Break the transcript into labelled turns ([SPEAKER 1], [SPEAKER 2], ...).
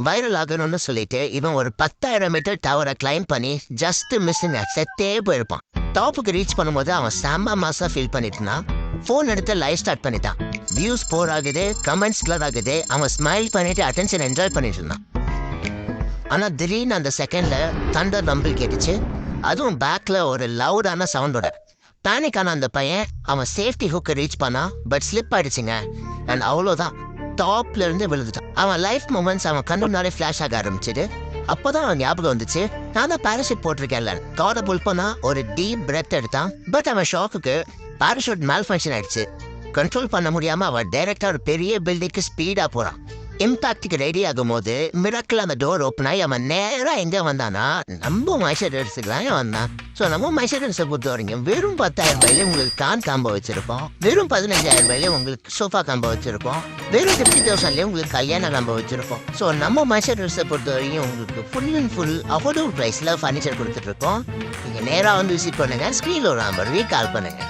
[SPEAKER 1] Viral ஆகணும்னு சொல்லிட்டு இவன் ஒரு 10,000 மீட்டர் டவரை கிளைம் பண்ணி ஜஸ்ட் மிஸ்ஸுங்க செத்தே போயிருப்பான். டாப்புக்கு ரீச் பண்ணும்போது அவன் செம்ம மாசா ஃபீல் பண்ணிட்டு இருந்தான். ஃபோன் எடுத்து லைவ் ஸ்டார்ட் பண்ணிட்டான். வியூஸ் போர் ஆகுது, கமெண்ட்ஸ் கிளர் ஆகுது. அவன் ஸ்மைல் பண்ணிட்டு அட்டென்ஷன் என்ஜாய் பண்ணிட்டு இருந்தான். ஆனா திடீர்னு அந்த செகண்ட்ல தண்டர் ரம்பிள் கேட்டுச்சு. அதுவும் பேக்ல ஒரு லவுடான சவுண்டோட. பேனிக் ஆன அந்த பையன் அவன் சேஃப்டி ஹுக்கை ரீச் பண்ணா, பட் ஸ்லிப் ஆயிடுச்சுங்க. அண்ட் அவ்வளோதான், டாப்ல இருந்து விழுந்துட்டான். அவன் லைஃப் மூமெண்ட்ஸ் அவன் கண்ணு முன்னாலே ஃபிளாஷ் ஆக ஆரம்பிச்சிடு. அப்போதான் அவன் ஞாபகம் வந்துச்சு, நான் தான் பேராஷூட் போட்டிருக்கேன்ல. காரை புல் பண்ணா ஒரு டீப் பிரெத் எடுத்தான். பட் அவன் ஷாக்குக்கு பேராஷூட் மேல் ஃபங்க்ஷன் ஆயிடுச்சு. கண்ட்ரோல் பண்ண முடியாம அவன் டைரக்டா ஒரு பெரிய பில்டிங்க்கு ஸ்பீடா போறான். இம்பாக்டுக்கு ரெடி ஆகும் போது மிராக்கிள் அந்த டோர் ஓப்பன் ஆகி அவன் நேரா எங்க வந்தானா, நம்ம மைசூர்ஸுக்கு தான் வந்தான். ஸோ நம்ம மைசூர்ஸை பொறுத்த வரைக்கும் வெறும் 10,000 ரூபாயில உங்களுக்கு கான் காம்போ வச்சிருப்போம். வெறும் 15,000 ரூபாயில உங்களுக்கு சோஃபா காம்போ வச்சிருப்போம். வெறும் 50,000 உங்களுக்கு கல்யாண காம்போ வச்சிருப்போம். ஸோ நம்ம மைசூர்ஸை பொறுத்த வரைக்கும் உங்களுக்கு ஃபுல் அண்ட் ஃபுல் அஃபோர்டபுள் ப்ரைஸ்ல ஃபர்னிச்சர் கொடுத்துட்டு இருக்கோம். நீங்க நேரா வந்து விசிட் பண்ணுங்க. ஸ்க்ரீன்ல ஒரு நம்பர் கால் பண்ணுங்க.